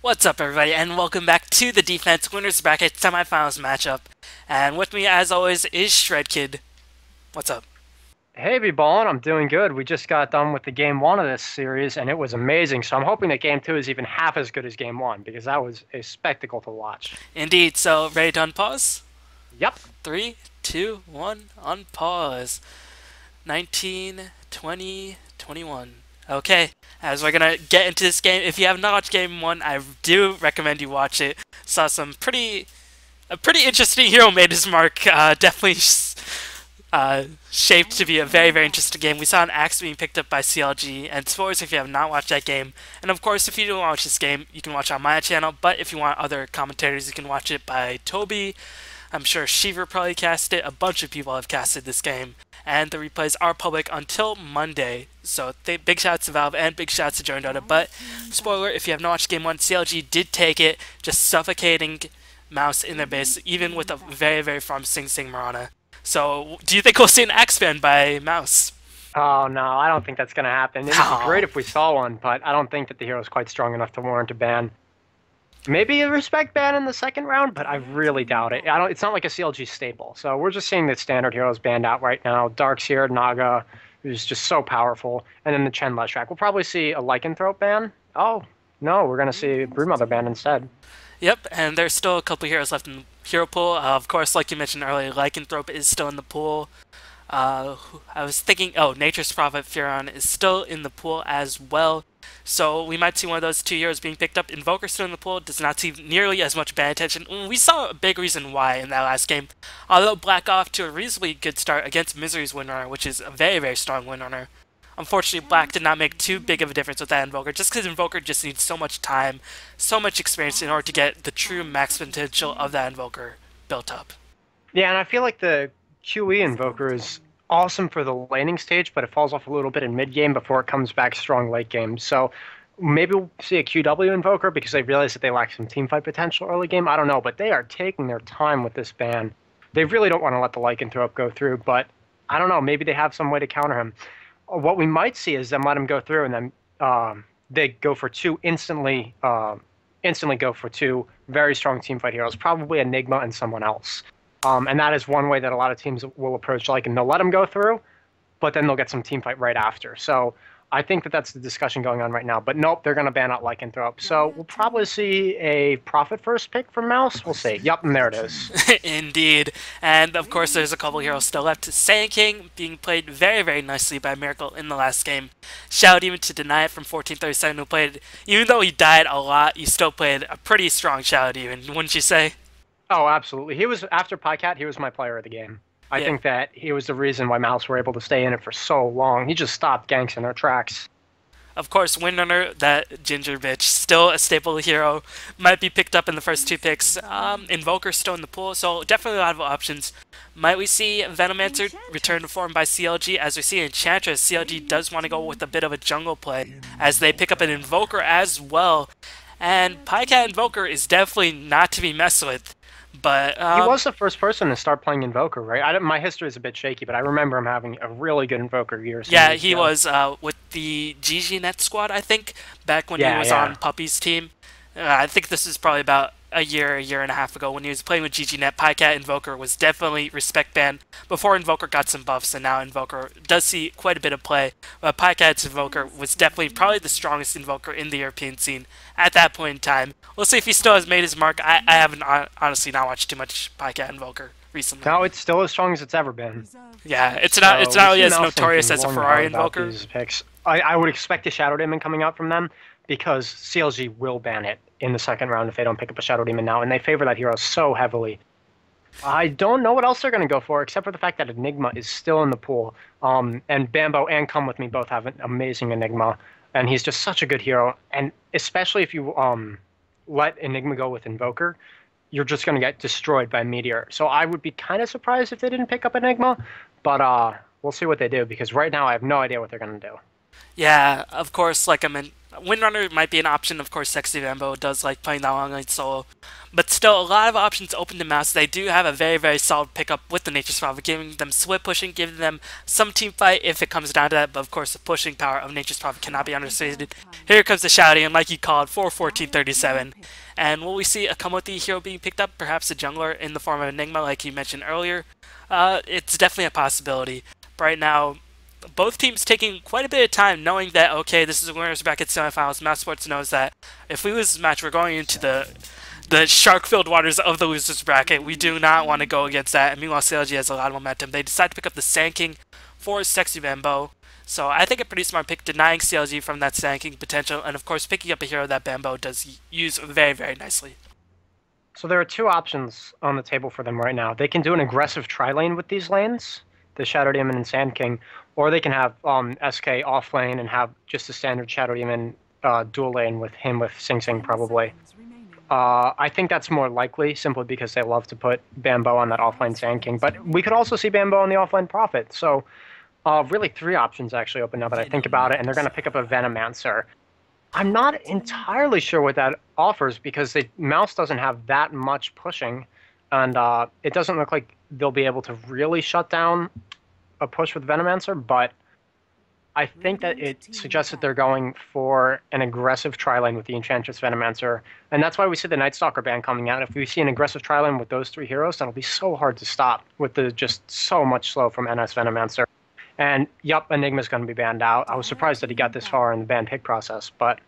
What's up, everybody, and welcome back to the Defense Winners Bracket Semifinals matchup. And with me, as always, is Shred Kid. What's up? Hey, B-Ballin, I'm doing good. We just got done with the game one of this series, and it was amazing. So I'm hoping that game two is even half as good as game one, because that was a spectacle to watch. Indeed, so ready to unpause? Yep. Three, two, one, unpause. 19, 20, 21. Okay, as we're gonna get into this game, if you have not watched game one, I do recommend you watch it. Saw some a pretty interesting hero made his mark. Definitely shaped to be a very, very interesting game. We saw an axe being picked up by CLG, and spoilers if you have not watched that game. And of course, if you don't watch this game, you can watch it on my channel, but if you want other commentators, you can watch it by Toby. I'm sure Shiver probably cast it. A bunch of people have casted this game, and the replays are public until Monday. So big shouts to Valve and big shouts to Jordan Dota. But spoiler, if you have not watched game one, CLG did take it, just suffocating Mouse in their base, even with a very, very farm Sing Sing Marana. So, do you think we'll see an axe ban by Mouse? Oh, no, I don't think that's going to happen. It would be great Oh. if we saw one, but I don't think that the hero is quite strong enough to warrant a ban. Maybe a respect ban in the second round, but I really doubt it. It's not like a CLG staple. So we're just seeing the standard heroes banned out right now. Dark's here, Naga, who's just so powerful, and then the Chen Leshrac. We'll probably see a Lycanthrope ban. Oh, no, we're going to see Broodmother ban instead. Yep, and there's still a couple heroes left in the hero pool. Of course, like you mentioned earlier, Lycanthrope is still in the pool. I was thinking, oh, Nature's Prophet Furon is still in the pool as well. So we might see one of those two heroes being picked up. Invoker still in the pool, does not see nearly as much ban attention. We saw a big reason why in that last game. Although Black off to a reasonably good start against Misery's Windrunner, which is a very, very strong Windrunner. Unfortunately, Black did not make too big of a difference with that Invoker, just because Invoker just needs so much time, so much experience in order to get the true max potential of that Invoker built up. Yeah, and I feel like the QE Invoker is awesome for the laning stage, but it falls off a little bit in mid game before it comes back strong late game. So maybe we'll see a QW Invoker because they realize that they lack some teamfight potential early game. I don't know, but they are taking their time with this ban. They really don't want to let the Lycanthrope go through, but I don't know. Maybe they have some way to counter him. What we might see is them let him go through, and then they go for two instantly. Instantly go for two very strong teamfight heroes, probably Enigma and someone else. And that is one way that a lot of teams will approach Lycan. They'll let him go through, but then they'll get some team fight right after. So I think that that's the discussion going on right now. But nope, they're going to ban out Lycanthrope. So we'll probably see a Prophet first pick from Mouse. We'll see. Yup, and there it is. Indeed. And of course, there's a couple heroes still left. Saiyan King being played very, very nicely by Miracle in the last game. Shadow Demon to deny it from 1437, who played, even though he died a lot, he still played a pretty strong Shadow Demon, wouldn't you say? Oh, absolutely. He was, after Pycat, he was my player of the game. I Yeah. think that he was the reason why Mouse were able to stay in it for so long. He just stopped ganks in their tracks. Of course, Windrunner, that ginger bitch, still a staple hero, might be picked up in the first two picks. Invoker still in the pool, so definitely a lot of options. Might we see Venomancer return to form by CLG? As we see Enchantress, CLG does want to go with a bit of a jungle play, as they pick up an Invoker as well. And Pycat Invoker is definitely not to be messed with. But He was the first person to start playing Invoker, right? My history is a bit shaky, but I remember him having a really good Invoker years. yeah, he was with the GGNet squad, I think, back when he was on Puppy's team. I think this is probably about a year and a half ago when he was playing with GGNet. Pycat Invoker was definitely respect banned before Invoker got some buffs, and now Invoker does see quite a bit of play. But Pycat's Invoker was definitely probably the strongest Invoker in the European scene at that point in time. We'll see if he still has made his mark. I haven't honestly not watched too much Pycat Invoker recently. No, it's still as strong as it's ever been. Yeah, it's So not really we'll as see notorious Mouse as a thinking Ferrari long and hard about Invoker. these picks. I would expect a Shadow Demon coming out from them because CLG will ban it in the second round if they don't pick up a Shadow Demon now, and they favor that hero so heavily. I don't know what else they're going to go for, except for the fact that Enigma is still in the pool. And Bambo and Come With Me both have an amazing Enigma, and he's just such a good hero. And especially if you let Enigma go with Invoker, you're just going to get destroyed by Meteor. So I would be kind of surprised if they didn't pick up Enigma, but we'll see what they do, because right now I have no idea what they're going to do. Yeah, of course, like Windrunner might be an option. Of course, Sexy Rambo does like playing that long lane solo. But still, a lot of options open to Mouse. They do have a very, very solid pickup with the Nature's Prophet, giving them split pushing, giving them some team fight if it comes down to that. But of course, the pushing power of Nature's Prophet cannot be understated. Here comes the shouting, and like you called, 4-14-37. And will we see a come with the hero being picked up? Perhaps a jungler in the form of Enigma, like you mentioned earlier. It's definitely a possibility. But right now, both teams taking quite a bit of time knowing that, okay, this is a winner's bracket semifinals. Mouse Sports knows that if we lose this match, we're going into the shark-filled waters of the losers bracket. We do not want to go against that. And meanwhile, CLG has a lot of momentum. They decide to pick up the Sand King for Sexy Bambo. So I think a pretty smart pick, denying CLG from that Sand King potential, and of course picking up a hero that Bambo does use very, very nicely. So there are two options on the table for them right now. They can do an aggressive tri-lane with these lanes, the Shadow Demon and Sand King, or they can have SK off lane and have just a standard Shadow Demon dual lane with him with Sing Sing probably. I think that's more likely simply because they love to put Bambo on that offline Sand King, but we could also see Bambo on the offline Prophet. So really three options actually open now that I think about it, and they're going to pick up a Venomancer. I'm not entirely sure what that offers because Mouse doesn't have that much pushing, and it doesn't look like they'll be able to really shut down a push with Venomancer, but I think that it suggests that they're going for an aggressive tri-lane with the Enchantress Venomancer, and that's why we see the Night Stalker ban coming out. If we see an aggressive tri-lane with those three heroes, that'll be so hard to stop with the just so much slow from NS Venomancer. And yup, Enigma's going to be banned out. I was surprised that he got this far in the ban pick process, but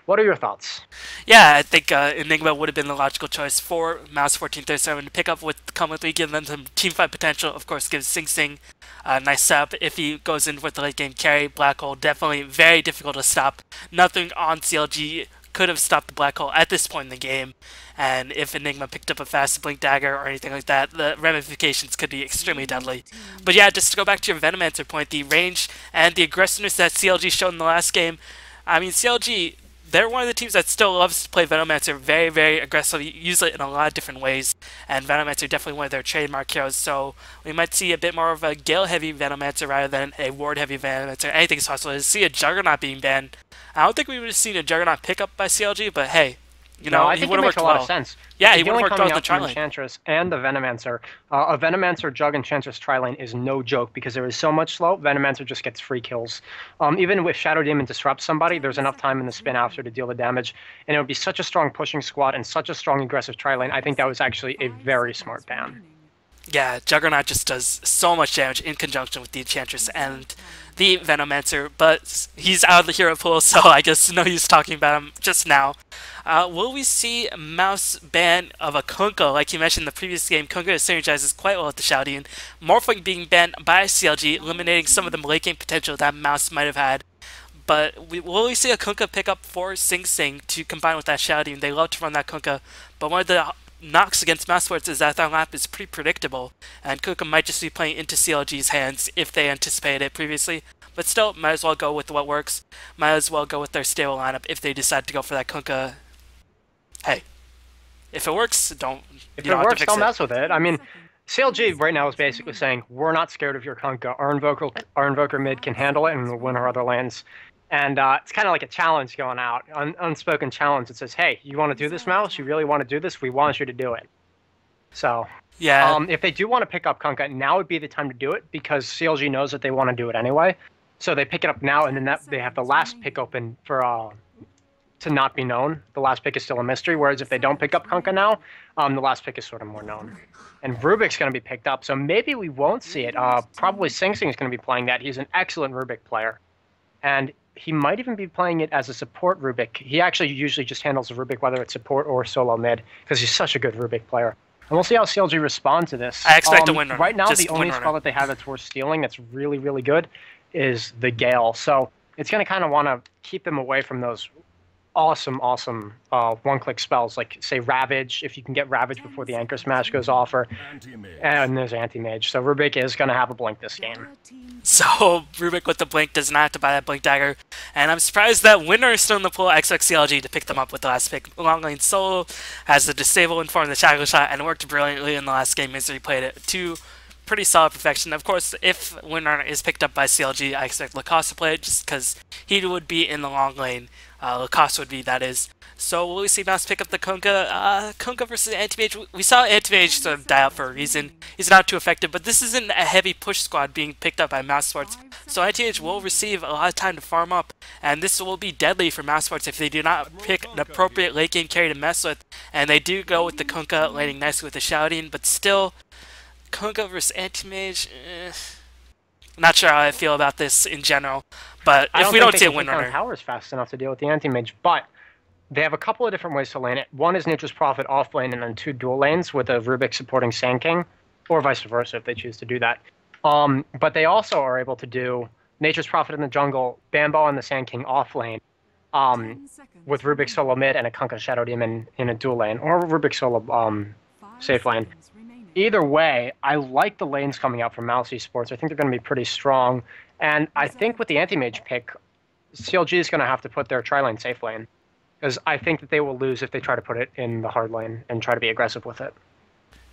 what are your thoughts? Yeah, I think Enigma would have been the logical choice for Mouse 1437 to pick up with Come With Me, give them some team fight potential. Of course, gives Sing Sing a nice setup if he goes in with the late game carry. Black Hole, definitely very difficult to stop. Nothing on CLG could have stopped the Black Hole at this point in the game. And if Enigma picked up a fast Blink Dagger or anything like that, the ramifications could be extremely deadly. But yeah, just to go back to your Venomancer point, the range and the aggressiveness that CLG showed in the last game, I mean, CLG, they're one of the teams that still loves to play Venomancer very, very aggressively, use it in a lot of different ways, and Venomancer definitely one of their trademark heroes, so we might see a bit more of a Gale-heavy Venomancer rather than a Ward-heavy Venomancer. Anything's possible. To see a Juggernaut being banned, I don't think we would have seen a Juggernaut pick up by CLG, but hey, you know, I think it makes a lot of sense. Yeah, he would have worked well with the tri-lane. Enchantress and the Venomancer. A Venomancer Jug Enchantress tri-lane is no joke because there is so much slow. Venomancer just gets free kills. Even if Shadow Demon disrupts somebody, there's enough time in the spin after to deal the damage, and it would be such a strong pushing squad and such a strong aggressive tri-lane. I think that was actually a very smart ban. Yeah, Juggernaut just does so much damage in conjunction with the Enchantress and the Venomancer, but he's out of the hero pool, so I guess no use talking about him just now. Will we see Mouse ban of a Kunkka? Like you mentioned in the previous game, Kunkka synergizes quite well with the Shouting. Morphling being banned by CLG, eliminating some of the late game potential that Mouse might have had. But will we see a Kunkka pick up for Sing Sing to combine with that Shouting? They love to run that Kunkka, but one of the knocks against Mouse Sports is that their map is pretty predictable, and Kunkka might just be playing into CLG's hands if they anticipated it previously. But still, might as well go with what works. Might as well go with their stable lineup if they decide to go for that Kunkka. Hey, if it works, don't. If it works, don't mess with it. I mean, CLG right now is basically saying we're not scared of your Kunkka. Our Invoker mid can handle it, and we'll win our other lanes. And it's kind of like a challenge going out, unspoken challenge. It says, hey, you want to do this, Mouse? You really want to do this? We want you to do it. So, yeah. If they do want to pick up Kunkka, now would be the time to do it because CLG knows that they want to do it anyway. So they pick it up now, and then they have the last pick open for to not be known. The last pick is still a mystery, whereas if they don't pick up Kunkka now, the last pick is sort of more known. And Rubik's going to be picked up, so maybe we won't see it. Probably Sing Sing is going to be playing that. He's an excellent Rubik player. And he might even be playing it as a support Rubik. He actually usually just handles the Rubik, whether it's support or solo mid, because he's such a good Rubik player. And we'll see how CLG respond to this. I expect a win runner. Right now, the only spell that they have that's worth stealing that's really, really good is the Gale. So it's going to kind of want to keep them away from those awesome one-click spells, like, say, Ravage, if you can get Ravage before the Anchor Smash goes off, and there's Anti-Mage. So Rubik is going to have a Blink this game. So Rubik with the Blink does not have to buy that Blink Dagger, and I'm surprised that Winner is still in the pool. I expect CLG to pick them up with the last pick. Long Lane Solo has the Disable in form of the Shackle Shot, and it worked brilliantly in the last game. Misery played it to pretty solid perfection. Of course, if Winner is picked up by CLG, I expect Lacoste to play it just because he would be in the long lane Lacoste would be, that is. So will we see Mouse pick up the Kunkka? Kunkka versus Anti-Mage. We saw Anti-Mage sort of die out for a reason. He's not too effective, but this isn't a heavy push squad being picked up by Mouse Sports. So Anti-Mage will receive a lot of time to farm up, and this will be deadly for Mouse Sports if they do not pick an appropriate late game carry to mess with. And they do go with the Kunkka, landing nicely with the shouting, but still, Kunkka versus Anti-Mage, not sure how I feel about this in general, but if we don't see a Windrunner. Towers fast enough to deal with the Anti-Mage, but they have a couple of different ways to lane it. One is Nature's Prophet off lane and then 2 dual lanes with a Rubik supporting Sand King, or vice versa if they choose to do that. But they also are able to do Nature's Prophet in the jungle, Bambo and the Sand King off lane, with Rubik solo mid and a Kunkka Shadow Demon in a dual lane, or Rubik solo safe lane. Either way, I like the lanes coming out from Mouse Esports. I think they're going to be pretty strong. And I think with the Anti-Mage pick, CLG is going to have to put their tri-lane safe lane. Because I think that they will lose if they try to put it in the hard lane and try to be aggressive with it.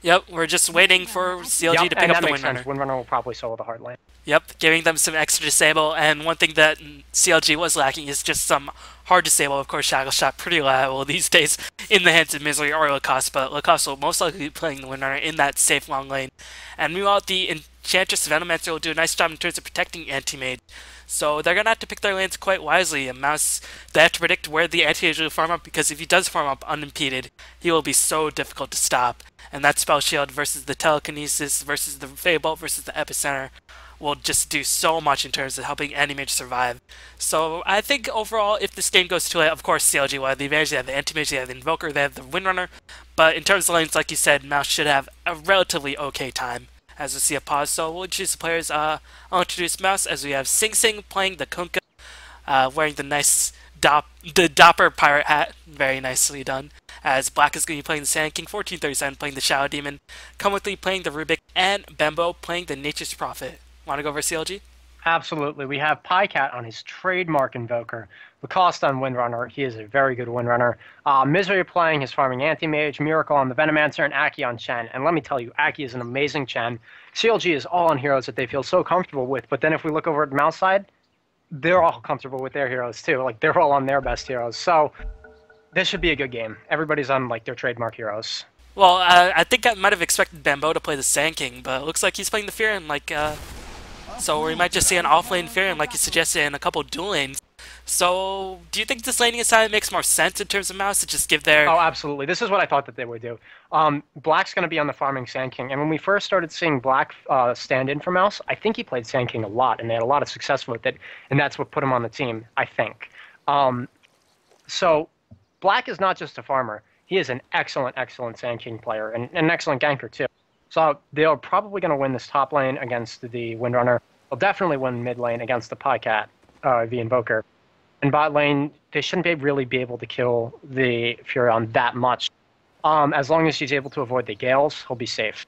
Yep, we're just waiting for CLG to pick up the Windrunner. Windrunner will probably solo the hard lane. Yep, giving them some extra disable, and one thing that CLG was lacking is just some hard disable. Of course, Shackle Shot pretty reliable these days in the hands of Misery or Lacoste, but Lacoste will most likely be playing the Windrunner in that safe long lane. And meanwhile, the Enchantress Venomancer will do a nice job in terms of protecting Anti-Mage. So they're going to have to pick their lanes quite wisely, and Mouse, they have to predict where the Anti-Mage will farm up, because if he does farm up unimpeded, he will be so difficult to stop. And that Spell Shield versus the Telekinesis versus the Fable versus the Epicenter will just do so much in terms of helping Anti-Mage survive. So I think overall, if this game goes too late, of course CLG will have the advantage. They have the Anti-Mage, they have the Invoker, they have the Windrunner. But in terms of lanes, like you said, Mouse should have a relatively okay time as we see a pause. So we'll introduce the players. I'll introduce Mouse as we have Sing Sing playing the Kunkka, wearing the nice Dopper pirate hat, very nicely done. As Black is going to be playing the Sand King, 1437 playing the Shadow Demon, Comically playing the Rubik, and Bembo playing the Nature's Prophet. Want to go over CLG? Absolutely. We have Pycat on his trademark Invoker. Lacoste on Windrunner. He is a very good Windrunner. Misery playing his farming Anti-Mage, Miracle on the Venomancer, and Aki on Chen. And let me tell you, Aki is an amazing Chen. CLG is all on heroes that they feel so comfortable with, but then if we look over at the Mouse side, they're all comfortable with their heroes too. Like, they're all on their best heroes. So this should be a good game. Everybody's on, like, their trademark heroes. Well, I think I might have expected Bambo to play the Sand King, but it looks like he's playing the Fearin, like, so we might just see an off-lane Fearin, like you suggested, in a couple dual lanes. So, do you think this laning assignment makes more sense in terms of Mouse to just give their... Oh, absolutely. This is what I thought that they would do. Black's going to be on the farming Sand King, and when we first started seeing Black stand in for Mouse, I think he played Sand King a lot, and they had a lot of success with it, and that's what put him on the team, I think. So, Black is not just a farmer. He is an excellent, excellent Sand King player, and an excellent ganker, too. So they're probably going to win this top lane against the Windrunner. They'll definitely win mid lane against the Pycat, the Invoker. And bot lane, they shouldn't really be able to kill the Furion that much. As long as he's able to avoid the Gales, he'll be safe.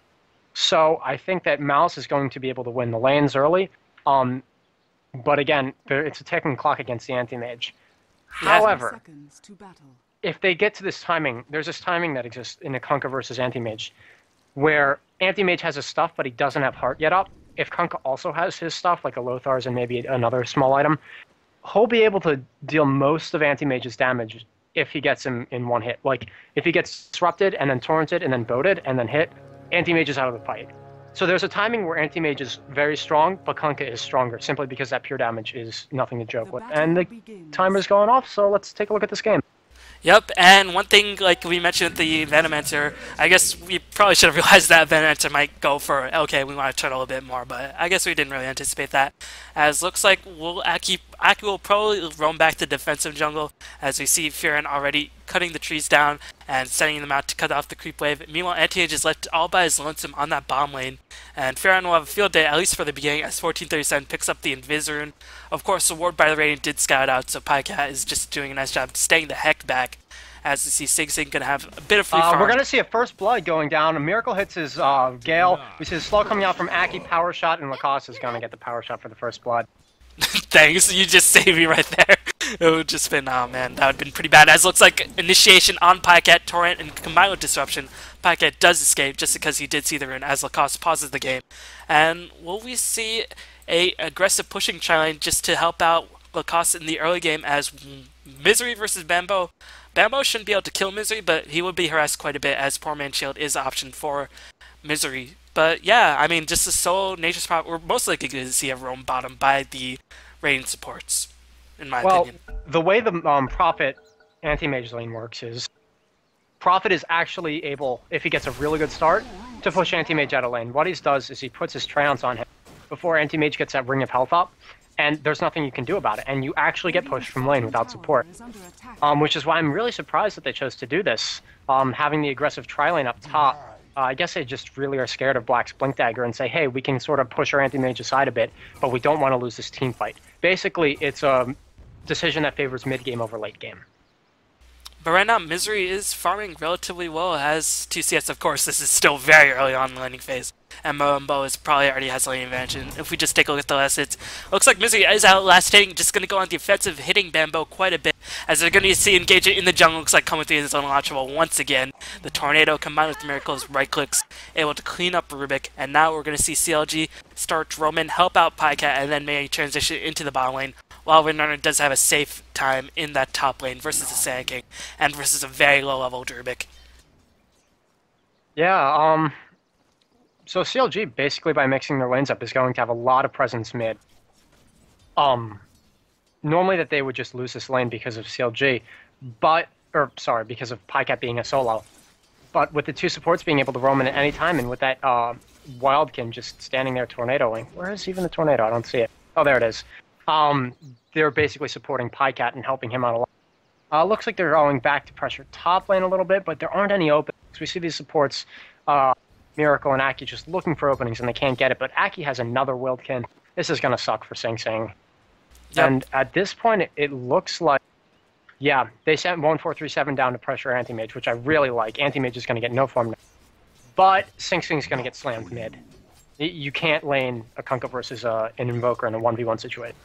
So I think that Mouse is going to be able to win the lanes early. But again, it's a ticking clock against the Anti-Mage. Yeah. However, if they get to this timing, there's this timing that exists in the Kunkka versus Anti-Mage, where Anti-Mage has his stuff, but he doesn't have Heart yet up. If Kunkka also has his stuff, like a Lothar's and maybe another small item, he'll be able to deal most of Anti-Mage's damage if he gets him in one hit. Like, if he gets disrupted and then torrented and then boated and then hit, Anti-Mage is out of the fight. So there's a timing where Anti-Mage is very strong, but Kunkka is stronger, simply because that pure damage is nothing to joke with. And the timer's going off, so let's take a look at this game. Yep, and one thing, like we mentioned with the Venomancer, I guess we probably should have realized that Venomancer might go for, okay, we want to turtle a bit more, but I guess we didn't really anticipate that. As looks like Aki will probably roam back to defensive jungle, as we see Fearin already cutting the trees down and sending them out to cut off the creep wave. Meanwhile, Anti-Mage is left all by his lonesome on that bomb lane, and Fearin will have a field day, at least for the beginning, as 1437 picks up the Invis-Rune. Of course, the Ward by the Radiant did scout out, so Pycat is just doing a nice job staying the heck back. As we see Sing Sing gonna have a bit of free farm. We're gonna see a first blood going down. A Miracle hits his Gale. We see a slow coming out from Aki, power shot, and Lacoste is gonna get the power shot for the first blood. Thanks, you just saved me right there. It would just been, oh man, that would have been pretty bad. As it looks like initiation on Pycat, Torrent, and combined with disruption, Pycat does escape just because he did see the rune as Lacoste pauses the game. And will we see a aggressive pushing tri-lane just to help out Lacoste in the early game as Misery versus Bambo. Bambo shouldn't be able to kill Misery, but he would be harassed quite a bit as Poor Man's Shield is option for Misery. But yeah, I mean, just a solo Nature's Prophet, we're most likely going to see a roam bottom by the rain supports, in my opinion. The way the Prophet Anti-Mage lane works is Prophet is actually able, if he gets a really good start, to push Anti-Mage out of lane. What he does is he puts his Treants on him before Anti-Mage gets that Ring of Health up, and there's nothing you can do about it, and you actually get pushed from lane without support. Which is why I'm really surprised that they chose to do this, having the aggressive tri-lane up top. I guess they just really are scared of Black's Blink Dagger and say, hey, we can sort of push our Anti-Mage aside a bit, but we don't want to lose this team fight. Basically, it's a decision that favors mid-game over late game. But right now, Misery is farming relatively well as 2CS. Of course, this is still very early on in the laning phase, and Moumbo is probably already has lane advantage. And if we just take a look at the last hits, looks like Misery is outlasting, just going to go on the offensive, hitting Bambo quite a bit, as they're going to see engagement in the jungle. Looks like coming through is unwatchable once again. The Tornado combined with Miracle's right clicks, able to clean up Rubik, and now we're going to see CLG start Roman, help out Pycat, and then maybe transition into the bottom lane, while Windrunner does have a safe time in that top lane versus the Sand King, and versus a very low-level Rubik. Yeah, so CLG, basically by mixing their lanes up, is going to have a lot of presence mid. Normally that they would just lose this lane because of CLG, because of Pycat being a solo. But with the two supports being able to roam in at any time, and with that Wildkin just standing there tornadoing. Where is even the tornado? I don't see it. Oh, there it is. They're basically supporting Pycat and helping him out a lot. Looks like they're going back to pressure top lane a little bit, but there aren't any openings. We see these supports, Miracle and Aki, just looking for openings, and they can't get it. But Aki has another Wildkin. This is going to suck for Sing Sing. Yep. And at this point, it looks like, yeah, they sent 1437 down to pressure Anti-Mage, which I really like. Anti-Mage is going to get no form now. But Sing Sing's going to get slammed mid. You can't lane a Kunkka versus an Invoker in a 1v1 situation.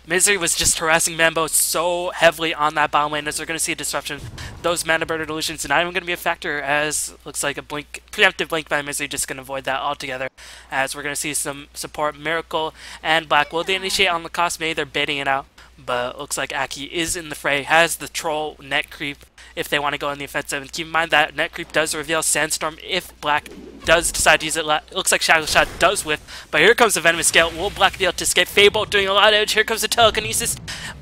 Misery was just harassing Bambo so heavily on that bottom lane as we're going to see a disruption. Those Mana Burner Delusions are not even going to be a factor, as looks like a preemptive blink by Misery just going to avoid that altogether, as we're going to see some support. Miracle and Black, will they initiate on Lacoste? Maybe they're baiting it out, but looks like Aki is in the fray, has the troll net creep if they want to go on the offensive. And keep in mind that net creep does reveal Sandstorm if Black does decide to use it. Looks like Shadow Shot does whiff, but here comes the Venomous Gale. Will Black be able to escape? Fable doing a lot of damage. Here comes the Telekinesis.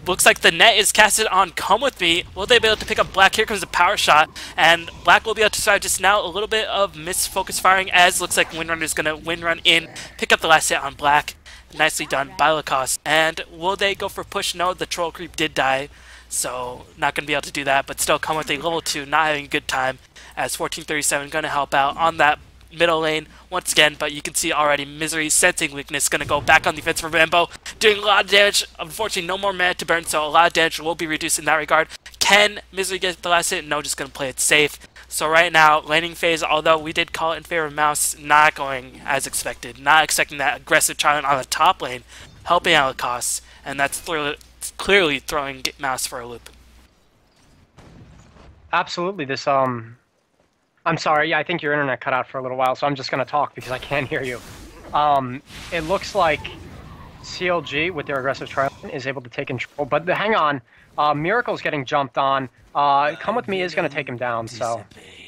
Looks like the net is casted on Come With Me. Will they be able to pick up Black? Here comes the Power Shot, and Black will be able to survive just now. A little bit of misfocus firing, as looks like Windrunner is going to Windrun in, pick up the last hit on Black. Nicely done by Lacoste. And will they go for push? No, the Troll Creep did die, so not going to be able to do that, but still Come With a level 2, not having a good time, as 1437 going to help out on that middle lane once again. But you can see already Misery sensing weakness, going to go back on defense for Bambo, doing a lot of damage. Unfortunately, no more mana to burn, so a lot of damage will be reduced in that regard. Can Misery get the last hit? No, just going to play it safe. So right now, laning phase, although we did call it in favor of Mouz, not going as expected. Not expecting that aggressive challenge on the top lane, helping out Lacoste, and that's clearly throwing Mouz for a loop. Absolutely. This, I'm sorry, yeah, I think your internet cut out for a little while, so I'm just going to talk because I can't hear you. It looks like CLG, with their aggressive trial, is able to take control, but hang on. Miracle's getting jumped on. Come With Me is going to take him down, so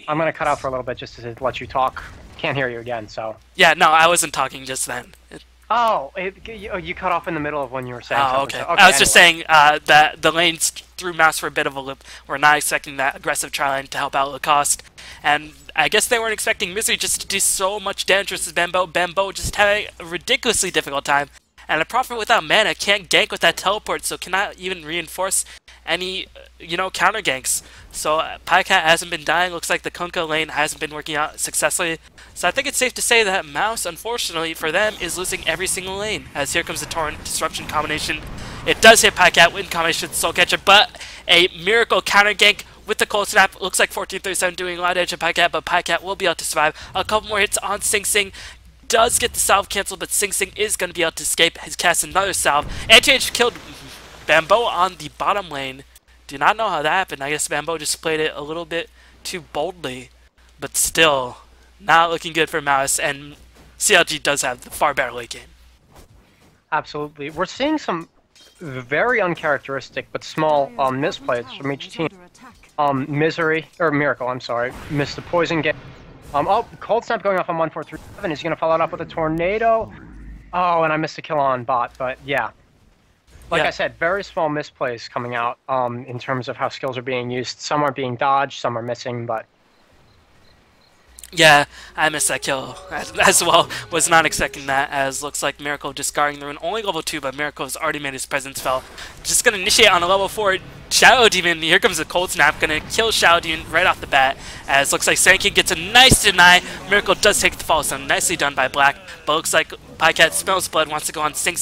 I'm going to cut out for a little bit just to let you talk. Can't hear you again, so. Yeah, no, I wasn't talking just then. You cut off in the middle of when you were saying something. Okay. So, I was just saying that the lanes threw Mouz for a bit of a loop. We're not expecting that aggressive tri-lane to help out Lacoste. And I guess they weren't expecting Misery just to do so much damage versus Bambo. Bambo just having a ridiculously difficult time. And a Prophet without mana can't gank with that teleport, so cannot even reinforce any, counter ganks. So Pycat hasn't been dying. Looks like the Kunkka lane hasn't been working out successfully. So I think it's safe to say that Mouz, unfortunately for them, is losing every single lane. As here comes the Torrent Disruption combination. It does hit Pycat in combination with Soul Catcher, but a Miracle counter gank with the Cold Snap. Looks like 1437 doing a lot of damage to Pycat, but Pycat will be able to survive. A couple more hits on Sing Sing. Does get the salve canceled, but Sing Sing is going to be able to escape. Has cast another salve. Anti-Mage killed Bambo on the bottom lane. Do not know how that happened. I guess Bambo just played it a little bit too boldly, but still not looking good for Mouz, and CLG does have the far better late game. Absolutely. We're seeing some very uncharacteristic but small misplays from each team. Misery, or Miracle, I'm sorry, missed the poison game. Oh, Cold Snap going off on 1437. Is he going to follow it up with a Tornado? Oh, and I missed a kill on bot, but yeah. Like I said, very small misplays coming out in terms of how skills are being used. Some are being dodged, some are missing, but... Yeah, I missed that kill as well. Was not expecting that, as looks like Miracle just guarding the rune. Only level 2, but Miracle has already made his presence felt. Just going to initiate on a level 4 Shadow Demon. Here comes the Cold Snap. Going to kill Shadow Demon right off the bat, as looks like Sandking gets a nice deny. Miracle does take the fall, so nicely done by Black. But looks like Pycat smells blood, wants to go on sing.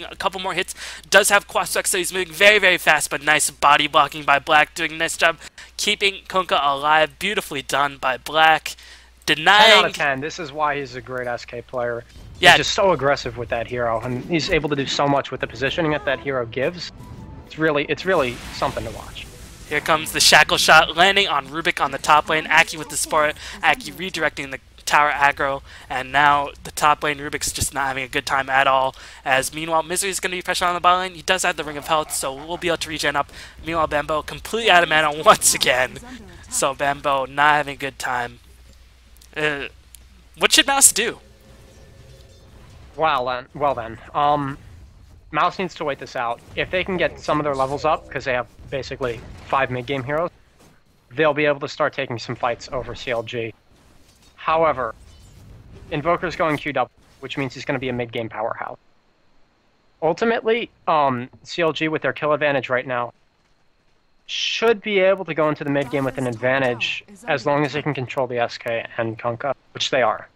A couple more hits. Does have Quastrax, so he's moving very, very fast, but nice body blocking by Black. Doing a nice job keeping Kunkka alive. Beautifully done by Black. Denying. 10 out of 10. This is why he's a great SK player. Yeah. He's just so aggressive with that hero, and he's able to do so much with the positioning that hero gives. It's really something to watch. Here comes the Shackle Shot, landing on Rubik on the top lane. Aki with the support. Aki redirecting the tower aggro, and now the top lane Rubik's just not having a good time at all. As meanwhile, Misery is going to be pressured on the bot lane. He does have the Ring of Health, so we'll be able to regen up. Meanwhile, Bambo completely out of mana once again. So Bambo not having a good time. What should Mouz do? Well then, Mouz needs to wait this out. If they can get some of their levels up, because they have basically 5 mid-game heroes, they'll be able to start taking some fights over CLG. However, Invoker's going QW, which means he's going to be a mid-game powerhouse. Ultimately, CLG with their kill advantage right now should be able to go into the mid-game with an advantage as long as they can control the SK and Kunkka, which they are.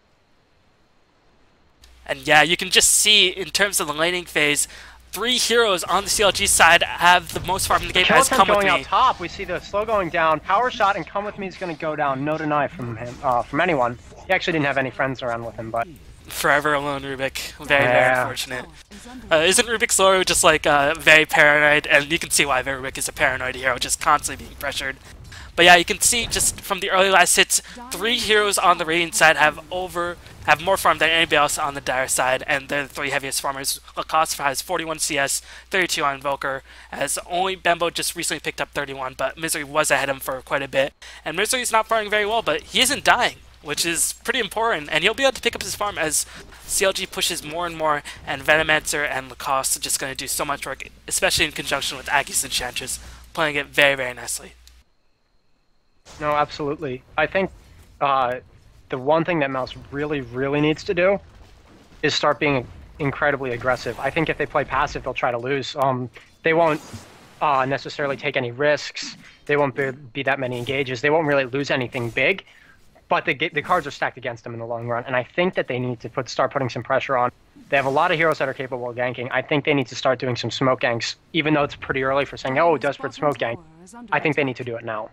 And yeah, you can just see, in terms of the laning phase, 3 heroes on the CLG side have the most farm in the game. As Come With Me. Going out top, we see the slow going down. Power Shot and Come With Me is going to go down. No deny from him, from anyone. He actually didn't have any friends around with him, but... Forever alone, Rubik. Very unfortunate. Isn't Rubik's lore just like very paranoid? And you can see why Rubik is a paranoid hero, just constantly being pressured. But yeah, you can see just from the early last hits, 3 heroes on the Radiant side have more farm than anybody else on the Dire side, and they're the 3 heaviest farmers. Lacoste has 41 CS, 32 on Invoker, as only Bembo just recently picked up 31, but Misery was ahead of him for quite a bit. And Misery's not farming very well, but he isn't dying, which is pretty important, and he'll be able to pick up his farm as CLG pushes more and more, and Venomancer and Lacoste are just going to do so much work, especially in conjunction with Aki's Enchantress, playing it very, very nicely. No, absolutely. I think the one thing that Mouz really needs to do is start being incredibly aggressive. I think if they play passive, they'll try to lose. They won't necessarily take any risks. They won't be that many engages. They won't really lose anything big. But the cards are stacked against them in the long run, and I think that they need to start putting some pressure on. They have a lot of heroes that are capable of ganking. I think they need to start doing some smoke ganks, even though it's pretty early for saying, oh, desperate smoke gank. I think they need to do it now.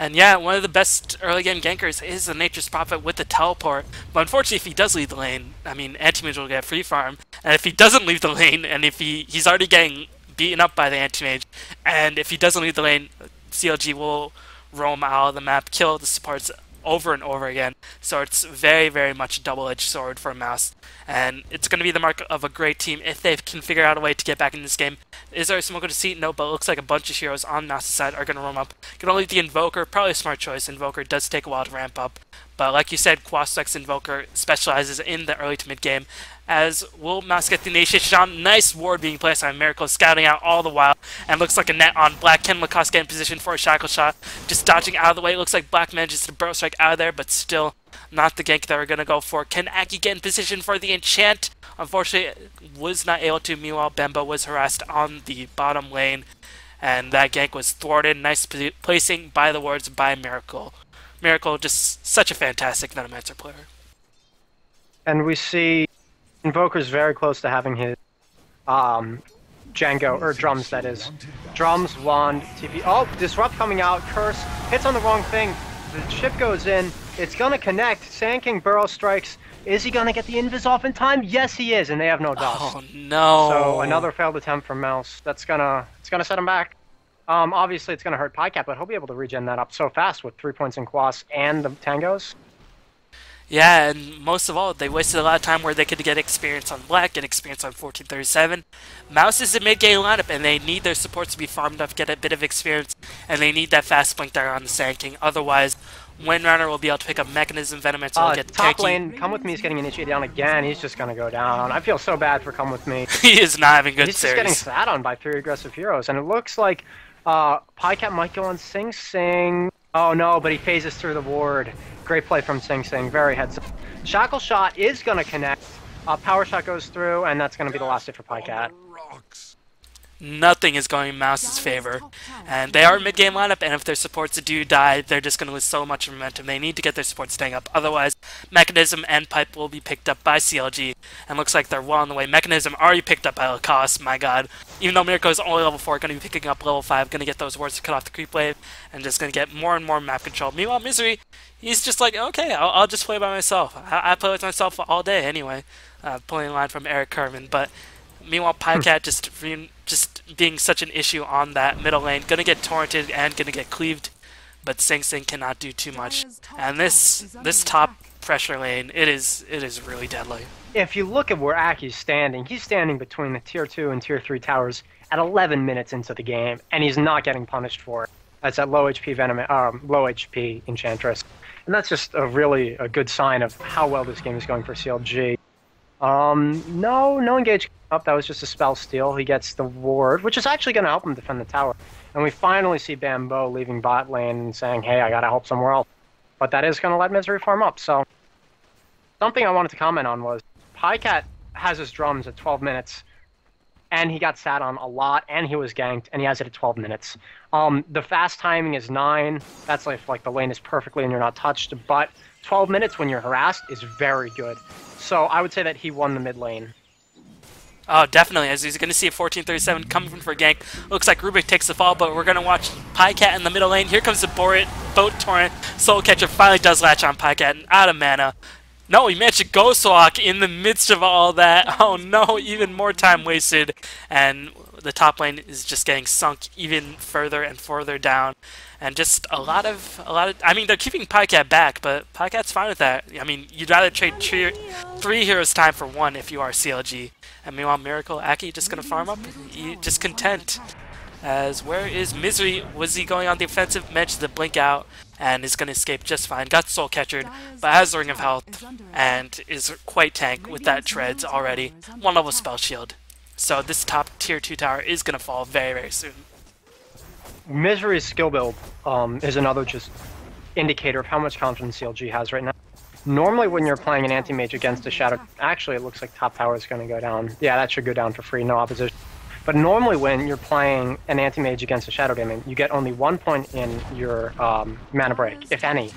And yeah, one of the best early game gankers is the Nature's Prophet with the teleport. But unfortunately, if he does leave the lane, I mean, Anti-Mage will get free farm. And if he doesn't leave the lane, and if he's already getting beaten up by the Anti-Mage, and if he doesn't leave the lane, CLG will roam out of the map, kill the supports over and over again. So it's very, very much a double-edged sword for Mouz. And it's going to be the mark of a great team if they can figure out a way to get back in this game. Is there a Smoke of Deceit? No, but it looks like a bunch of heroes on Mouz's side are going to roam up. Going to leave the Invoker, probably a smart choice. Invoker does take a while to ramp up. But like you said, Quastrax Invoker specializes in the early to mid game. As will Mouz get the initiation on. Nice ward being placed on Miracle, scouting out all the while. And looks like a net on Black. Can Lacoste get in position for a Shackle Shot? Just dodging out of the way. It looks like Black manages to Burrow Strike out of there, but still not the gank that we're going to go for. Can Aki get in position for the enchant? Unfortunately, was not able to. Meanwhile, Bembo was harassed on the bottom lane. And that gank was thwarted. Nice placing by the wards by Miracle. Miracle, just such a fantastic Venomancer player. And we see Invoker's very close to having his Django, or drums that is. Drums, wand, TP. Oh, Disrupt coming out, Curse, hits on the wrong thing. The chip goes in, it's gonna connect. Sand King Burrow strikes. Is he gonna get the invis off in time? Yes, he is, and they have no dust. Oh no! So another failed attempt from Mouz. It's gonna set him back. Obviously it's gonna hurt Pycat, but he'll be able to regen that up so fast with 3 points in Quas and the Tangos. Yeah, and most of all, they wasted a lot of time where they could get experience on Black, get experience on 1437. Mouz is a mid-game lineup, and they need their supports to be farmed up, get a bit of experience, and they need that fast blink there on the Sand King. Otherwise, Windrunner will be able to pick up Mechanism, Venomancer will get top tanky. lane, Come With Me is getting initiated down again. He's just going to go down. I feel so bad for Come With Me. He is not having good He's series. just getting sat on by 3 aggressive heroes, and it looks like Pycat might go on Sing Sing. Oh no, but he phases through the ward. Great play from Sing Sing, very heads up. Shackle Shot is going to connect. Power Shot goes through, and that's going to be the last hit for Pycat. Nothing is going in Mouse's favor. And they are a mid-game lineup, and if their supports do die, they're just going to lose so much momentum. They need to get their supports staying up. Otherwise, Mechanism and Pipe will be picked up by CLG, and looks like they're well on the way. Mechanism already picked up by Lacoste, my god. Even though Mirko is only level 4, going to be picking up level 5, going to get those wards to cut off the creep wave, and just going to get more and more map control. Meanwhile, Misery, he's just like, okay, I'll just play by myself. I play with myself all day anyway. Pulling a line from Eric Kerman, but meanwhile, Pycat just being such an issue on that middle lane, gonna get torrented and gonna get cleaved, but Sing Sing cannot do too much. And this top pressure lane, it is really deadly. If you look at where Aki's standing, he's standing between the tier 2 and tier 3 towers at 11 minutes into the game, and he's not getting punished for it. That's at low HP low HP Enchantress, and that's just a good sign of how well this game is going for CLG. No engage up. That was just a spell steal. He gets the ward, which is actually going to help him defend the tower. And we finally see Bambo leaving bot lane and saying, hey, I got to help somewhere else. But that is going to let Misery farm up. So something I wanted to comment on was Pycat has his drums at 12 minutes, and he got sat on a lot, and he was ganked, and he has it at 12 minutes. The fast timing is 9. That's like the lane is perfectly and you're not touched. But 12 minutes when you're harassed is very good. So I would say that he won the mid lane. Oh, definitely, as he's going to see a 1437 coming for a gank. Looks like Rubik takes the fall, but we're going to watch Pycat in the middle lane. Here comes the Boat Torrent. Soul Catcher finally does latch on Pycat, and out of mana. No, he managed to Ghost Walk in the midst of all that. Oh no, even more time wasted. And the top lane is just getting sunk even further and further down. And just a lot of, I mean, they're keeping Pycat back, but Pycat's fine with that. I mean, you'd rather trade 3 heroes time for 1 if you are CLG. And meanwhile, Miracle, Aki just gonna farm up, just content. As where is Misery? Was he going on the offensive? Managed to blink out and is gonna escape just fine. Got Soul Catchered, but has the Ring of Health and is quite tank with that Treads already. 1 level spell shield. So this top tier 2 tower is gonna fall very, very soon. Misery's skill build is another just indicator of how much confidence CLG has right now. Normally when you're playing an Anti-Mage against a Shadow, actually it looks like top tower is going to go down. Yeah, that should go down for free, no opposition. But normally when you're playing an Anti-Mage against a Shadow Demon, you get only 1 point in your mana break, if any.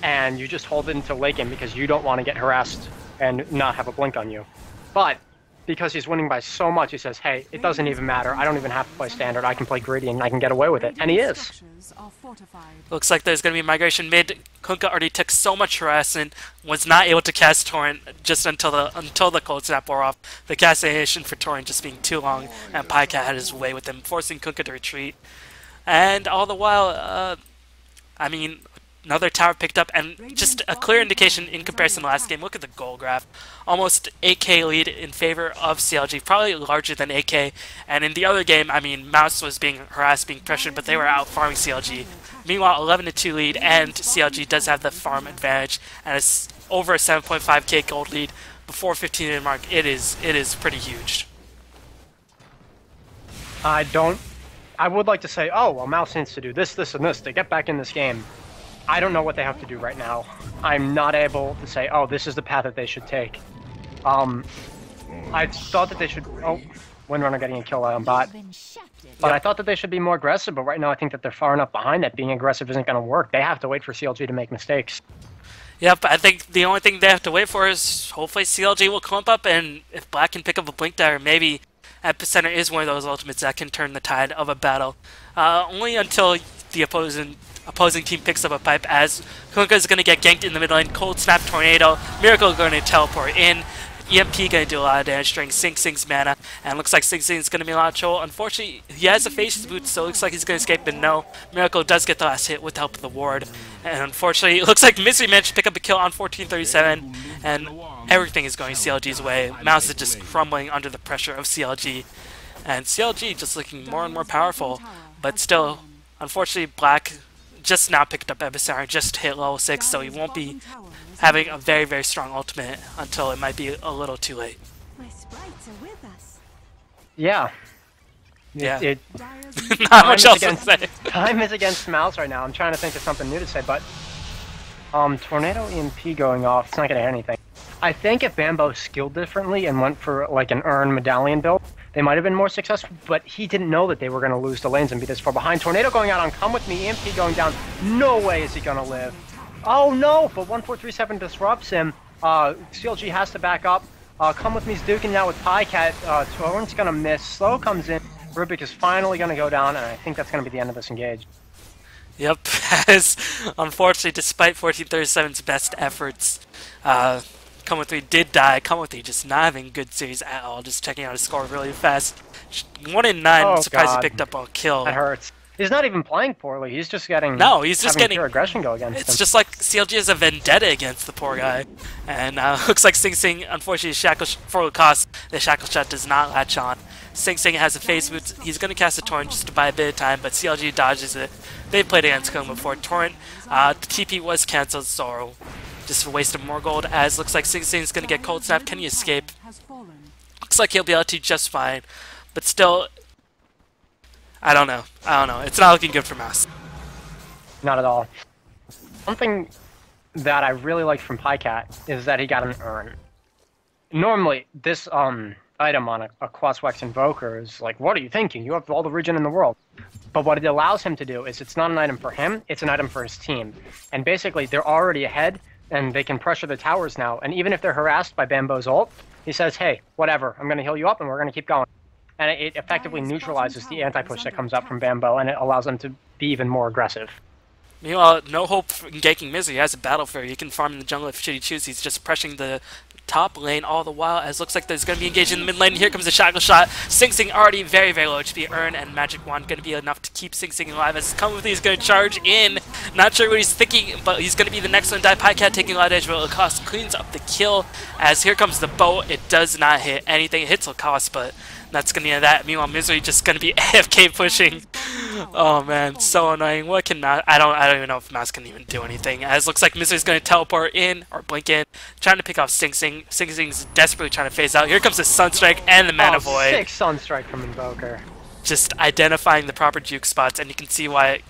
And you just hold it until late game because you don't want to get harassed and not have a blink on you. But because he's winning by so much, he says, hey, it doesn't even matter. I don't even have to play standard. I can play greedy and I can get away with it. And he is. Looks like there's going to be migration mid. Kunkka already took so much harassment, was not able to cast Torrent just until the cold snap wore off. The cast animation for Torrent just being too long, and Pycat had his way with him, forcing Kunkka to retreat. And all the while, I mean, another tower picked up, and just a clear indication in comparison to last game. Look at the goal graph. Almost 8k lead in favor of CLG, probably larger than 8k. And in the other game, I mean, Mouz was being harassed, being pressured, but they were out farming CLG. Meanwhile, 11-2 lead, and CLG does have the farm advantage, and it's over a 7.5k gold lead before 15-minute mark. It is pretty huge. I would like to say, oh, well, Mouz needs to do this, this, and this to get back in this game. I don't know what they have to do right now. I'm not able to say, oh, this is the path that they should take. I thought that they should... Oh, Windrunner getting a kill on bot. But I thought that they should be more aggressive, but right now I think that they're far enough behind that being aggressive isn't going to work. They have to wait for CLG to make mistakes. Yep, I think the only thing they have to wait for is hopefully CLG will clump up, and if Black can pick up a Blink Dagger, maybe Epicenter is one of those ultimates that can turn the tide of a battle. Only until the opposing team picks up a pipe, as Kunkka is going to get ganked in the mid lane. Cold Snap Tornado, Miracle going to teleport in. EMP going to do a lot of damage during Sing Sing's mana, and looks like Sing Sing's going to be a lot of trouble. Unfortunately, he has a Facious Boot, so it looks like he's going to escape, but no. Miracle does get the last hit with the help of the ward, and unfortunately, it looks like Misery managed to pick up a kill on 1437, and everything is going CLG's way. Mouz is just crumbling under the pressure of CLG, and CLG just looking more and more powerful, but still, unfortunately, Black just now picked up Epicenter, just hit level 6, so he won't be having a very, very strong ultimate until it might be a little too late. Yeah. Yeah. Not much else to say. Time is against Mouz right now. I'm trying to think of something new to say, but Tornado EMP going off, it's not going to hit anything. I think if Bambo skilled differently and went for like an Urn Medallion build, they might have been more successful, but he didn't know that they were going to lose the lanes and be this far behind. Tornado going out on Come With Me, EMP going down. No way is he going to live. Oh no, but 1437 disrupts him. CLG has to back up. Come With Me's duking now with Pycat. Torrent's going to miss. Slow comes in. Rubik is finally going to go down, and I think that's going to be the end of this engage. Yep, as unfortunately, despite 1437's best efforts, Come With Me did die. Come With Me just not having a good series at all. Just checking out his score really fast. 1 in 9. Oh, surprised God. he picked up a kill. That hurts. He's not even playing poorly. He's just getting pure aggression go against him. It's just like CLG has a vendetta against the poor guy, and looks like Sing Sing, unfortunately, for the cost, the Shackle Shot does not latch on. Sing Sing has a Face Boot. He's going to cast a Torrent just to buy a bit of time, but CLG dodges it. They've played against Kunkka before. Torrent, the TP was cancelled, so just a waste of more gold, as looks like Sing Sing's going to get Cold Snap. Can he escape? Looks like he'll be able to just fine, but still, I don't know. It's not looking good for Mouz. Not at all. Something that I really liked from Pycat is that he got an Urn. Normally, this item on a Quaswex Invoker is like, what are you thinking? You have all the regen in the world. But what it allows him to do is it's not an item for him, it's an item for his team. And basically, they're already ahead, and they can pressure the towers now. And even if they're harassed by Bambo's ult, he says, hey, whatever, I'm going to heal you up, and we're going to keep going. And it effectively neutralizes the anti-push that comes up from Bambo, and it allows them to be even more aggressive. Meanwhile, no hope in ganking Misery. He has a Battle Fury. He can farm in the jungle if should he choose. He's just pressing the top lane all the while, as looks like there's going to be engaged in the mid lane. Here comes the Shackle Shot. Sing Sing already very, very low HP. Urn and Magic Wand going to be enough to keep Sing Sing alive, as Come With Me is going to charge in. Not sure what he's thinking, but he's going to be the next one to die. Pycat taking a lot of damage, but Lacoste cleans up the kill, as here comes the bow. It does not hit anything. It hits Lacoste, but that's going to be that. Meanwhile, Misery just going to be AFK pushing. Oh man, so annoying. What can Mouz? I don't even know if Mouz can even do anything. As looks like Misery's going to teleport in or blink in, trying to pick off Sing Sing. Sing Sing's desperately trying to phase out. Here comes the Sunstrike and the Mana Void. 6 Sunstrike from Invoker. Just identifying the proper juke spots, and you can see why.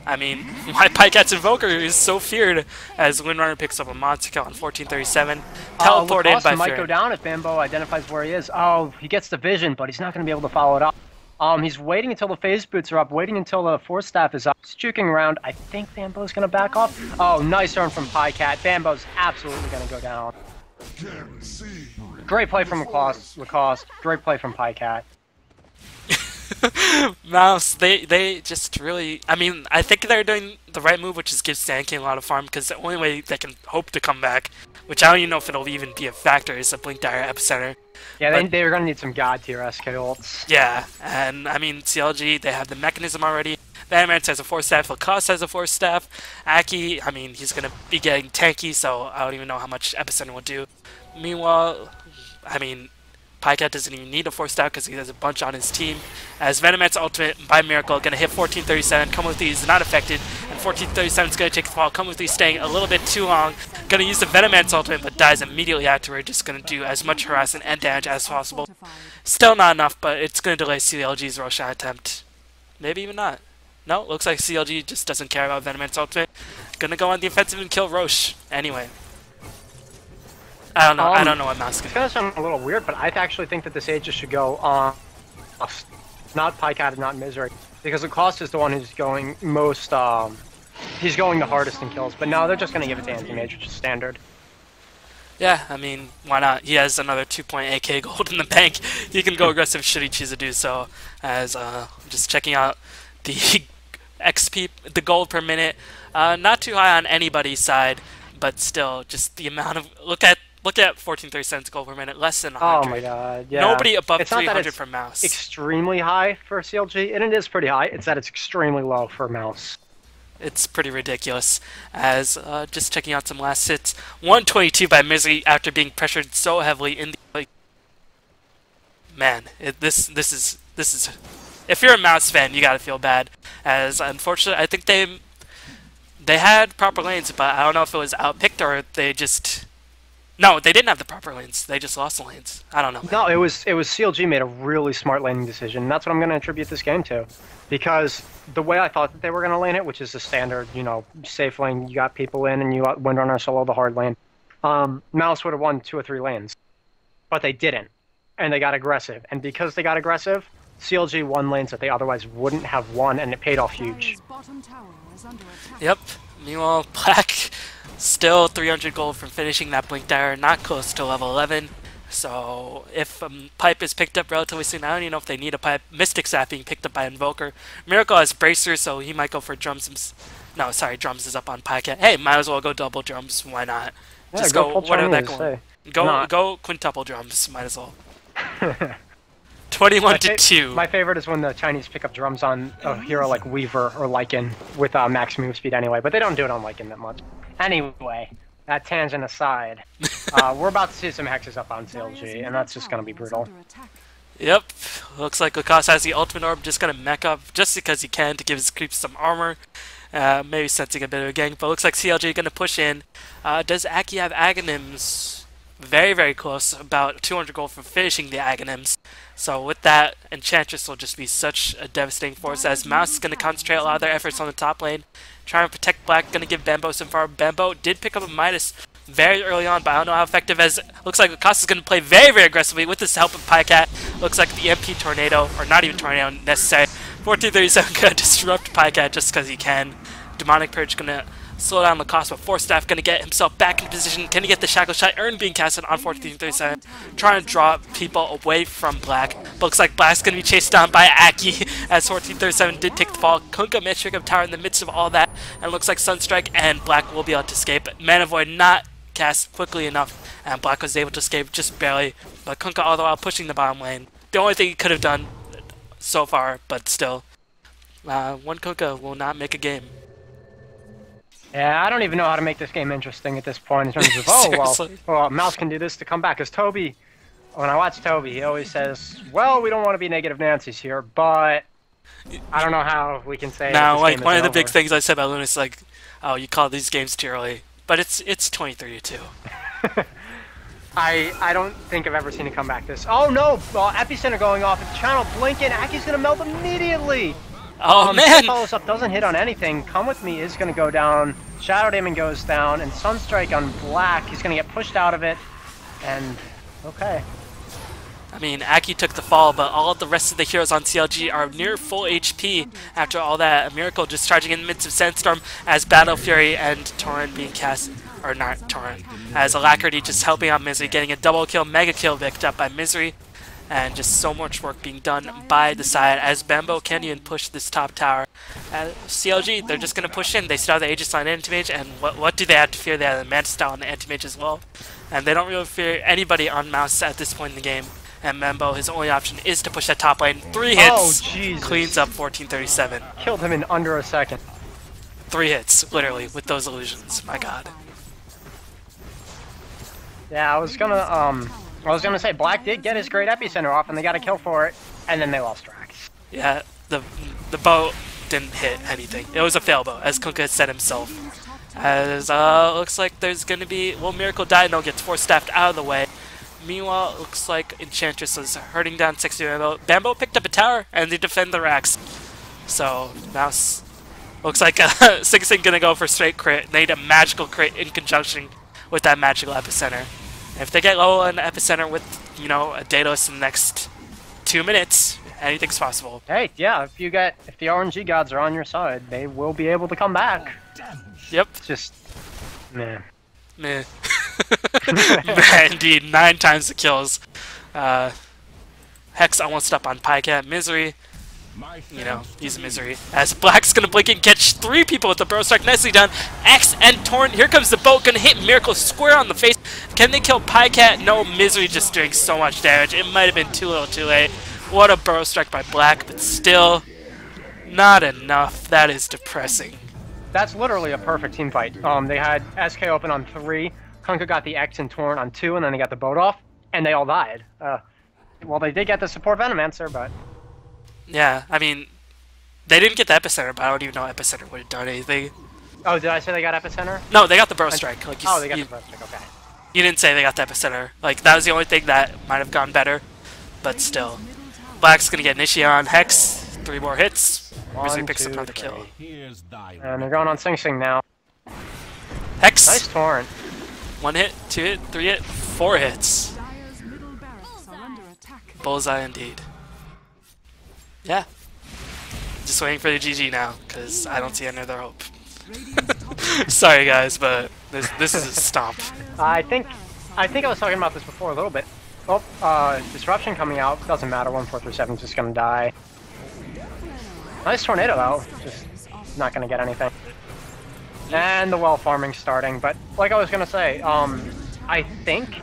I mean, why Pycat's Invoker is so feared, as Windrunner picks up a monster kill on 1437. Teleport in by might Fear. go down if Bambo identifies where he is. Oh, he gets the vision, but he's not going to be able to follow it up. He's waiting until the phase boots are up, waiting until the force staff is up. He's juking around. I think Bambo's going to back off. Oh, nice turn from Pycat. Bambo's absolutely going to go down. Great play from Lacoste. Great play from Pycat. Mouz, they just really, I mean, I think they're doing the right move, which is give Sand King a lot of farm, because the only way they can hope to come back, which I don't even know if it'll even be a factor, is a Blink Dire Epicenter. Yeah, they're going to need some God tier SK ults. Yeah, and I mean, CLG, they have the mechanism already. Vanamance has a Force Staff, Lacoste has a Force Staff. Aki, I mean, he's going to be getting tanky, so I don't even know how much Epicenter will do. Meanwhile, I mean, Pycat doesn't even need a Force Staff because he has a bunch on his team. As Venomet's ultimate by Miracle going to hit 1437. Come With Me is not affected, and 1437 is going to take the fall. Come With Me staying a little bit too long. Going to use the Venomet's ultimate, but dies immediately afterward. Just going to do as much harassment and damage as possible. Still not enough, but it's going to delay CLG's Roshan attempt. Maybe even not. No, looks like CLG just doesn't care about Venomet's ultimate. Going to go on the offensive and kill Roche. Anyway. I don't know. I don't know what Mouz can do. It's going to sound a little weird, but I actually think that this Aegis should go on not Pycat and not Misery, because Lacoste is the one who's going most, he's going the hardest in kills, but no, they're just going to give it to Anti-Mage, which is standard. Yeah, I mean, why not? He has another 2.8k gold in the bank. He can go aggressive should he choose to do so. As, just checking out the XP, the gold per minute, not too high on anybody's side, but still, just the amount of, look at look at 1437's gold per minute, less than Oh 100. my god, yeah. Nobody above It's not that 300 it's for Mouse. extremely high for CLG, and it is pretty high. It's that it's extremely low for Mouse. It's pretty ridiculous. As just checking out some last hits, 122 by Misery after being pressured so heavily in the man. This is if you're a Mouse fan, you gotta feel bad. As unfortunately, I think they had proper lanes, but I don't know if it was outpicked or they just. No, they didn't have the proper lanes. They just lost the lanes. I don't know. No, it was CLG made a really smart laning decision. And that's what I'm going to attribute this game to, because the way I thought that they were going to lane it, which is the standard, you know, safe lane, you got people in and you got Windrunner solo the hard lane. Mouse would have won 2 or 3 lanes, but they didn't, and they got aggressive. And because they got aggressive, CLG won lanes that they otherwise wouldn't have won, and it paid off huge. Yep. Meanwhile, Black still 300 gold from finishing that Blink Dagger, not close to level 11. So if Pipe is picked up relatively soon, I don't even know if they need a Pipe. Mystic Sap being picked up by Invoker. Miracle has Bracer, so he might go for Drums. No, sorry, Drums is up on Pycat. Hey, might as well go double Drums. Why not? Yeah, Just go whatever that going. Go quintuple Drums. Might as well. 21 to 2. My favorite is when the Chinese pick up drums on a hero like Weaver or Lycan with max move speed anyway, but they don't do it on Lycan that much. Anyway, that tangent aside, we're about to see some hexes up on CLG, and that's just going to be brutal. Yep, looks like Lacoste has the ultimate orb, just going to mech up just because he can to give his creeps some armor. Maybe sensing a bit of a gank, but looks like CLG going to push in. Does Aki have Aghanims? Very, very close, about 200 gold for finishing the Aghanims. So with that, Enchantress will just be such a devastating force, as Mouse is going to concentrate a lot of their efforts on the top lane, trying to protect Black, going to give Bambo some far. Bambo did pick up a Midas very early on, but I don't know how effective, as looks like Lacoste is going to play very, very aggressively with this help of Pycat. Looks like the MP Tornado, or not even Tornado necessary. 1437 going to disrupt Pycat just because he can. Demonic Purge going to slow down Lacoste, but Force Staff going to get himself back in position. Can he get the Shackle Shot? Urn being casted on 1437, trying to draw people away from Black. But looks like Black's going to be chased down by Aki, as 1437 did take the fall. Kunkka managed to pick up tower in the midst of all that, and looks like Sunstrike and Black will be able to escape. Mana Void not cast quickly enough, and Black was able to escape just barely. But Kunkka all the while pushing the bottom lane. The only thing he could have done so far, but still. One Kunkka will not make a game. Yeah, I don't even know how to make this game interesting at this point in terms of, oh, well, Mouse can do this to come back. Because Toby, when I watch Toby, he always says, well, we don't want to be negative Nancy's here, but I don't know how we can say now, like, one of the big things I said about Luna is like, oh, you call these games too early. But it's 23 to 2. I don't think I've ever seen a comeback this. Oh, no! Epicenter going off at the channel, blinking. Aki's going to melt immediately! Oh, man! Follows up, doesn't hit on anything. Come With Me is going to go down. Shadow Demon goes down, and Sunstrike on Black. He's going to get pushed out of it. And, okay. I mean, Aki took the fall, but all of the rest of the heroes on CLG are near full HP after all that. A Miracle just charging in the midst of Sandstorm, as Battle Fury and Torrent being cast, or not Torrent, as Alacrity just helping out Misery, getting a double kill, mega kill picked up by Misery, and just so much work being done by the side as Bambo can't even push this top tower. CLG, they're just going to push in. They still have the Aegis Line Anti-Mage, and what do they have to fear? They have the Manta Style and the Anti-Mage as well, and they don't really fear anybody on Mouse at this point in the game. And Bambo, his only option is to push that top lane. 3 hits, cleans up 1437. Killed him in under a second. 3 hits, literally, with those illusions. My god. Yeah, I was gonna say Black did get his great epicenter off, and they got a kill for it, and then they lost tracks. Yeah, the bow didn't hit anything. It was a fail bow, as Kunkka had said himself. As looks like there's gonna be Miracle Dino gets Force Staffed out of the way. Meanwhile, it looks like Enchantress is hurting down 60 Bambo. Bambo picked up a tower, and they defend the racks. So, Mouse looks like Sing Sing gonna go for straight crit. They need a magical crit in conjunction with that magical epicenter. And if they get low on the epicenter with, you know, a Daedalus in the next 2 minutes, anything's possible. Hey, yeah, if the RNG gods are on your side, they will be able to come back. Yep. It's just, man. Meh. Indeed, 9 times the kills. Hex almost up on Pycat. Misery you know, use Misery. As Black's gonna blink and catch 3 people with the Burrow Strike. Nicely done. X and Torn. Here comes the boat. Gonna hit Miracle square on the face. Can they kill Pycat? No, Misery just doing so much damage. It might have been too little too late. What a Burrow Strike by Black, but still not enough. That is depressing. That's literally a perfect team fight. They had SK open on 3, Kunkka got the X and Torn on 2, and then they got the boat off, and they all died. Well, they did get the support Venomancer, but... Yeah, I mean, they didn't get the Epicenter, but I don't even know Epicenter would have done anything. Oh, did I say they got Epicenter? No, they got the Burrow Strike. Like they got the Burrow Strike, okay. You didn't say they got the Epicenter. Like, that was the only thing that might have gone better, but still. Black's gonna get Nishion, Hex, 3 more hits. Misery picks up another kill. And they're going on Sing Sing now. Hex! Nice Torrent. 1 hit, 2 hit, 3 hit, 4 hits. Bullseye indeed. Yeah. Just waiting for the GG now, because I don't see any other hope. Sorry guys, but this is a stomp. I think I was talking about this before a little bit. Oh, Disruption coming out. Doesn't matter, 1437 is just gonna die. Nice Tornado though, just not gonna get anything. And the well farming starting, but like I was gonna say, I think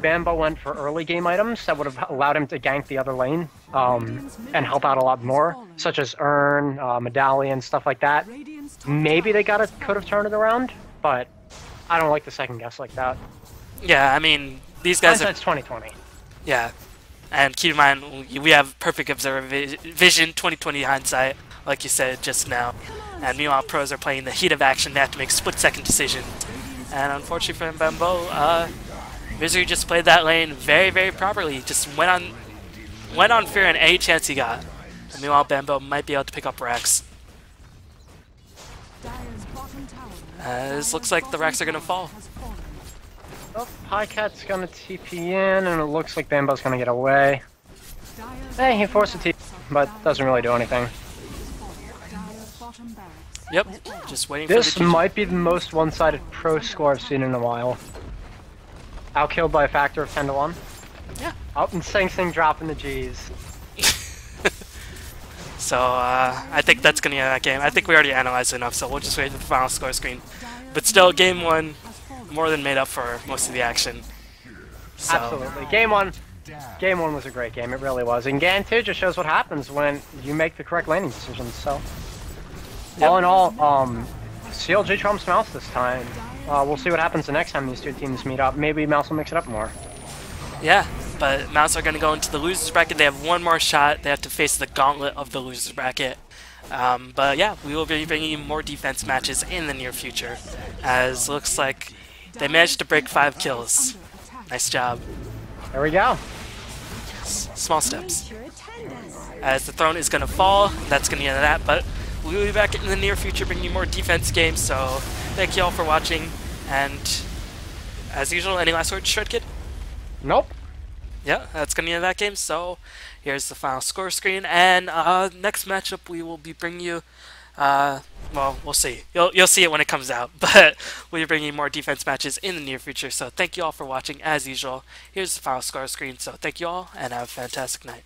Bambo went for early game items that would have allowed him to gank the other lane and help out a lot more, such as Urn, Medallion, stuff like that. Maybe they could have turned it around, but I don't like the second guess like that. Yeah, I mean, these guys are... It's 2020. Yeah, and keep in mind, we have perfect observer vision, 2020 hindsight, like you said just now. And meanwhile, pros are playing the heat of action. They have to make split-second decisions. And unfortunately for Bambo, Misery just played that lane very, very properly. Just went on Fear in any chance he got. And meanwhile, Bambo might be able to pick up Rex. This looks like the Rex are gonna fall. Oh, Pycat's gonna TP in, and it looks like Bambo's gonna get away. Hey, he forced a TP, but doesn't really do anything. Yep, just waiting this for the... This might be the most one-sided pro score I've seen in a while. Outkilled by a factor of 10 to 1. Yeah. Out and Sing Sing dropping the G's. So, I think that's going to end that game. I think we already analyzed enough, so we'll just wait for the final score screen. But still, game 1 more than made up for most of the action. So. Absolutely. Game one was a great game. It really was. And game 2 just shows what happens when you make the correct laning decisions. So, yep. All in all, CLG trumps Mouse this time. We'll see what happens the next time these two teams meet up. Maybe Mouse will mix it up more. Yeah, but Mouse are going to go into the losers bracket. They have one more shot. They have to face the gauntlet of the losers bracket. But yeah, we will be bringing you more defense matches in the near future, as looks like they managed to break 5 kills. Nice job. There we go. Small steps. As the throne is going to fall, that's going to end that, but we will be back in the near future bringing you more defense games, so thank you all for watching, and as usual, any last words, Shred Kid? Nope. Yeah, that's going to end that game, so here's the final score screen, and next matchup we will be bringing you, well, we'll see. You'll see it when it comes out, but we'll be bringing you more defense matches in the near future, so thank you all for watching, as usual. Here's the final score screen, so thank you all, and have a fantastic night.